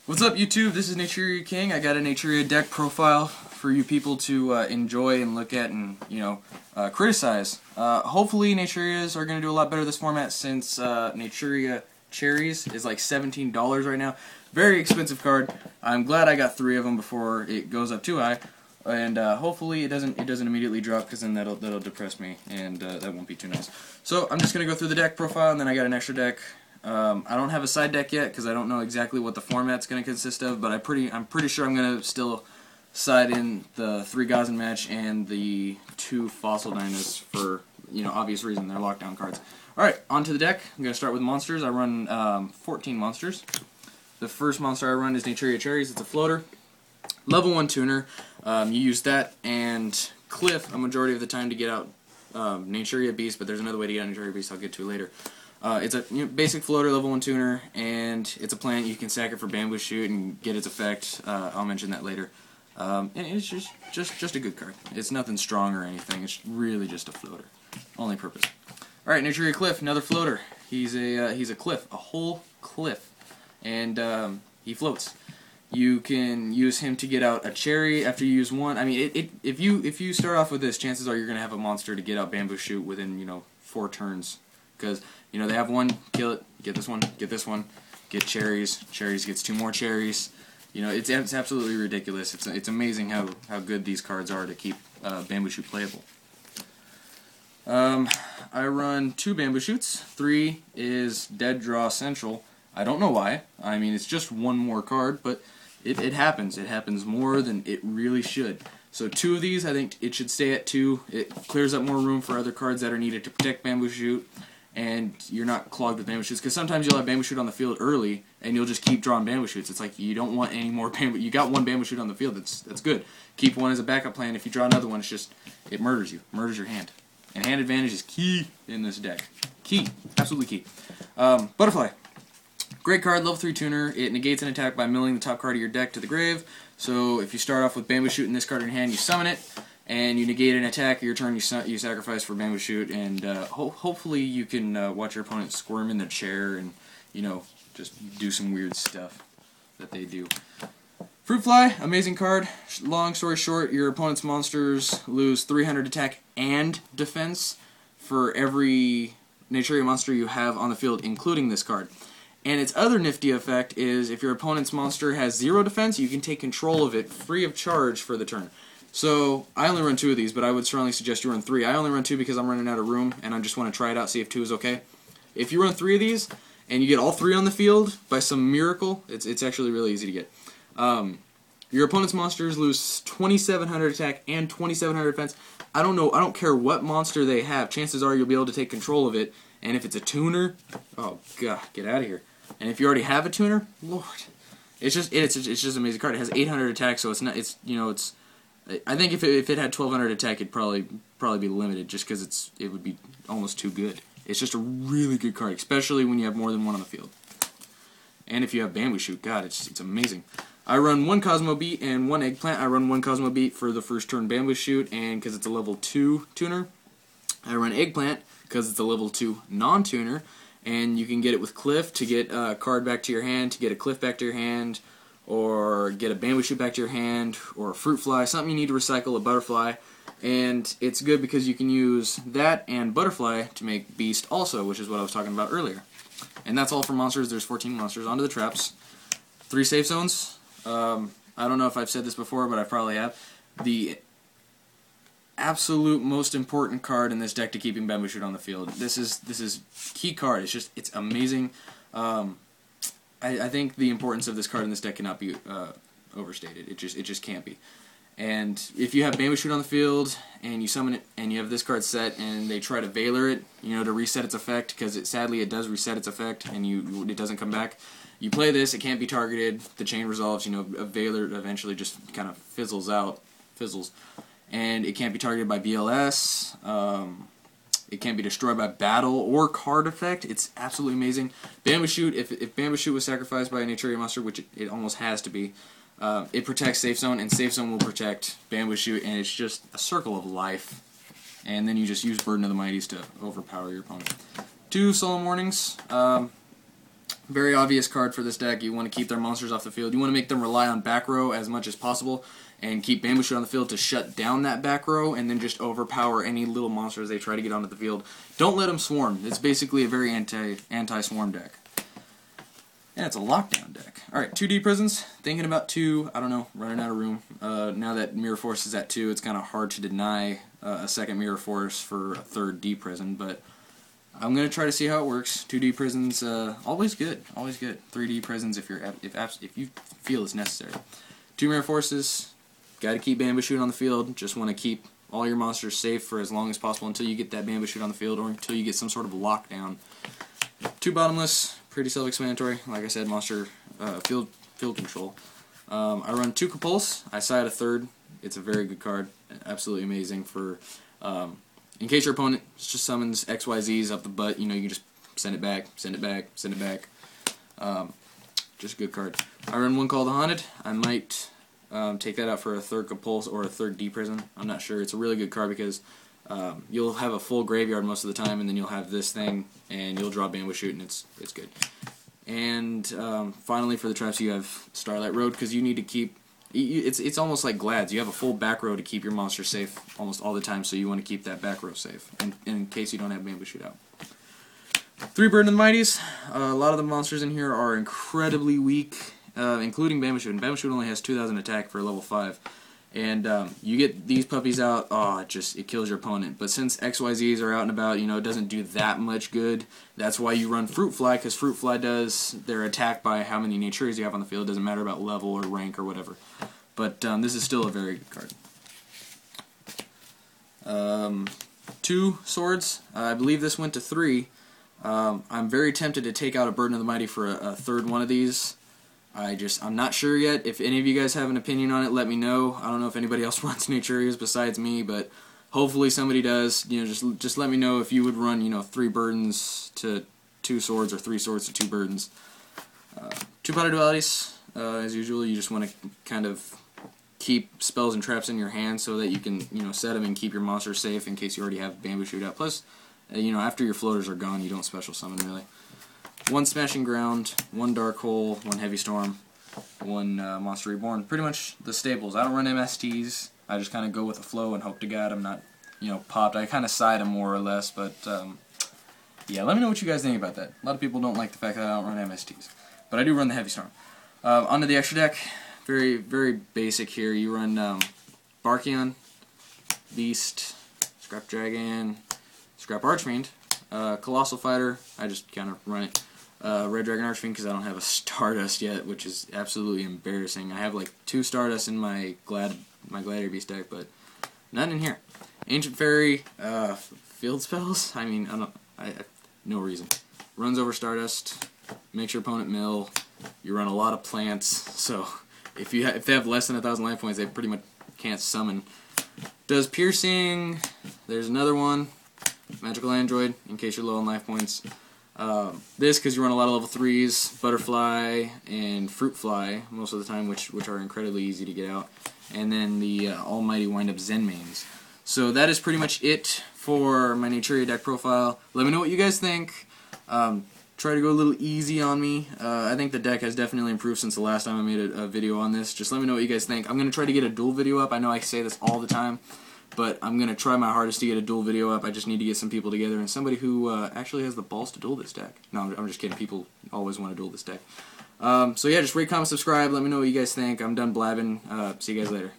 What's up, YouTube? This is Naturia King. I got a Naturia deck profile for you people to enjoy and look at and, criticize. Hopefully Naturias are going to do a lot better this format since Naturia Cherries is like $17 right now. Very expensive card. I'm glad I got 3 of them before it goes up too high. And hopefully it doesn't immediately drop, because then that'll depress me, and that won't be too nice. So I'm just going to go through the deck profile, and then I got an extra deck. I don't have a side deck yet because I don't know exactly what the format's going to consist of, but I'm pretty sure I'm going to still side in the 3 Gazan match and the 2 Fossil Dynas for obvious reason. They're lockdown cards. Alright, on to the deck. I'm going to start with monsters. I run 14 monsters. The first monster I run is Naturia Cherries. It's a floater. Level 1 tuner. You use that and Cliff a majority of the time to get out Naturia Beast, but there's another way to get out Naturia Beast I'll get to later. It's a basic floater, level 1 tuner, and it's a plant. You can sack it for Bamboo Shoot and get its effect. I'll mention that later. And it's just a good card. It's nothing strong or anything. It's really just a floater. Only purpose. Alright, Naturia Cliff, another floater. He's a cliff, a whole cliff. And he floats. You can use him to get out a cherry after you use one. I mean, if you start off with this, chances are you're going to have a monster to get out Bamboo Shoot within, 4 turns. Because, they have one, kill it, get this one, get cherries, cherries gets 2 more cherries. It's absolutely ridiculous. It's amazing how good these cards are to keep Bamboo Shoot playable. I run 2 Bamboo Shoots. 3 is Dead Draw Central. I don't know why. I mean, it's just one more card, but it happens. It happens more than it really should. So 2 of these, I think it should stay at 2. It clears up more room for other cards that are needed to protect Bamboo Shoot, and you're not clogged with Bamboo Shoots, because sometimes you'll have Bamboo Shoot on the field early, and you'll just keep drawing Bamboo Shoots. It's like you don't want any more Bamboo. You got 1 Bamboo Shoot on the field. That's good. Keep 1 as a backup plan. If you draw another one, it murders you. Murders your hand. And hand advantage is key in this deck. Key. Absolutely key. Butterfly. Great card, level 3 tuner. It negates an attack by milling the top card of your deck to the grave. So if you start off with Bamboo Shoot and this card in hand, you summon it, and you negate an attack. Your turn, you sacrifice for Bamboo Shoot, and hopefully you can watch your opponent squirm in their chair and just do some weird stuff that they do. Fruit Fly, amazing card. Long story short, your opponent's monsters lose 300 attack and defense for every Naturia monster you have on the field, including this card. And its other nifty effect is if your opponent's monster has 0 defense, you can take control of it free of charge for the turn. So I only run 2 of these, but I would strongly suggest you run 3. I only run 2 because I'm running out of room, and I just want to try it out, see if 2 is okay. If you run 3 of these, and you get all 3 on the field by some miracle, it's actually really easy to get. Your opponent's monsters lose 2,700 attack and 2,700 defense. I don't care what monster they have. Chances are you'll be able to take control of it. And if it's a tuner, oh god, get out of here. And if you already have a tuner, lord, it's just an amazing card. It has 800 attack, so I think if it had 1,200 attack, it'd probably be limited, just because it would be almost too good. It's just a really good card, especially when you have more than 1 on the field. And if you have Bamboo Shoot, god, it's amazing. I run 1 Cosmo Beat and 1 Eggplant. I run 1 Cosmo Beat for the first turn Bamboo Shoot, and because it's a level 2 tuner. I run Eggplant because it's a level 2 non-tuner, and you can get it with Cliff to get a card back to your hand, to get a Cliff back to your hand, or get a Bamboo Shoot back to your hand, or a Fruit Fly, something you need to recycle, a Butterfly. And it's good because you can use that and Butterfly to make Beast also, which is what I was talking about earlier. And that's all for monsters. There's 14 monsters. Onto the traps. 3 safe zones. I don't know if I've said this before, but I probably have. The absolute most important card in this deck to keeping Bamboo Shoot on the field. This is key card. It's amazing. I think the importance of this card in this deck cannot be overstated. It just can't be. And if you have Bamboo Shoot on the field and you summon it and you have this card set and they try to Veiler it, to reset its effect, because sadly it does reset its effect and it doesn't come back. You play this, it can't be targeted, the chain resolves, a Veiler eventually just kind of fizzles, and it can't be targeted by BLS, it can't be destroyed by battle or card effect. It's absolutely amazing. Bamboo Shoot, if Bamboo Shoot was sacrificed by a Naturia monster, which it almost has to be, it protects Safe Zone, and Safe Zone will protect Bamboo Shoot, and it's just a circle of life. And then you just use Burden of the Mighties to overpower your opponent. 2 Solemn Warnings. Very obvious card for this deck. You want to keep their monsters off the field. You want to make them rely on back row as much as possible and keep Bamboo Shoot on the field to shut down that back row and then just overpower any little monsters they try to get onto the field. Don't let them swarm. It's basically a very anti-swarm deck. And it's a lockdown deck. Alright, 2D prisons. Thinking about 2. I don't know. Running out of room. Now that Mirror Force is at 2, it's kind of hard to deny a second Mirror Force for a third D prison, but I'm going to try to see how it works. 2D prisons, always good. Always good. 3D prisons if you feel it's necessary. 2 Mirror Forces. Got to keep Bamboo Shoot on the field. Just want to keep all your monsters safe for as long as possible until you get that Bamboo Shoot on the field or until you get some sort of lockdown. 2 Bottomless. Pretty self-explanatory. Like I said, monster field control. I run 2 Compulse. I side a third. It's a very good card. Absolutely amazing for in case your opponent just summons XYZs up the butt. You know, you can just send it back, send it back, send it back. Just a good card. I run 1 Call the Haunted. I might take that out for a third Compulse or a third D Prison. I'm not sure. It's a really good card because you'll have a full graveyard most of the time, and then you'll have this thing, and you'll draw Bamboo Shoot, and it's good. And finally, for the traps, you have Starlight Road because you need to keep. It's almost like Glads. You have a full back row to keep your monster safe almost all the time, so you want to keep that back row safe, in case you don't have Bamboo Shoot out. 3 Burden of the Mighties. A lot of the monsters in here are incredibly weak, including Bamboo Shoot. And Bamboo Shoot only has 2,000 attack for level 5. And you get these puppies out, it kills your opponent. But since XYZs are out and about, you know, it doesn't do that much good. That's why you run Fruit Fly, because Fruit Fly does their attack by how many Naturias you have on the field. It doesn't matter about level or rank or whatever. But this is still a very good card. 2 Swords. I believe this went to 3. I'm very tempted to take out a Burden of the Mighty for a third one of these. I'm not sure yet. If any of you guys have an opinion on it, let me know. I don't know if anybody else runs Naturias besides me, but hopefully somebody does. You know, just let me know if you would run, you know, 3 burdens to 2 swords or 3 swords to 2 burdens. 2 Powder Dualities. As usual, you just want to kind of keep spells and traps in your hand so that you can, you know, set them and keep your monster safe in case you already have Bamboo Shoot out. Plus, you know, after your floaters are gone, you don't special summon really. 1 Smashing Ground, 1 Dark Hole, 1 Heavy Storm, 1 Monster Reborn. Pretty much the staples. I don't run MSTs. I just kind of go with the flow and hope to God I'm not, you know, popped. I kind of side them more or less, but yeah, let me know what you guys think about that. A lot of people don't like the fact that I don't run MSTs, but I do run the Heavy Storm. Onto the extra deck. Very, very basic here. You run Barkion, Beast, Scrap Dragon, Scrap Archfiend, Colossal Fighter. I just kind of run it. Red Dragon Archfiend because I don't have a Stardust yet, which is absolutely embarrassing. I have like 2 Stardust in my Gladiator Beast deck, but none in here. Ancient Fairy, field spells. I mean, I no reason. Runs over Stardust, makes your opponent mill. You run a lot of plants, so if they have less than 1,000 life points, they pretty much can't summon. Does piercing. There's another one. Magical Android, in case you're low on life points. This, because you run a lot of level 3s, Butterfly and Fruit Fly, most of the time, which are incredibly easy to get out. And then the Almighty Wind-Up Zen Mains. So that is pretty much it for my Naturia deck profile. Let me know what you guys think. Try to go a little easy on me. I think the deck has definitely improved since the last time I made a video on this. Just let me know what you guys think. I'm going to try to get a duel video up. I know I say this all the time, but I'm going to try my hardest to get a duel video up. I just need to get some people together and somebody who actually has the balls to duel this deck. No, I'm just kidding. People always want to duel this deck. So yeah, just rate, comment, subscribe. Let me know what you guys think. I'm done blabbing. See you guys later.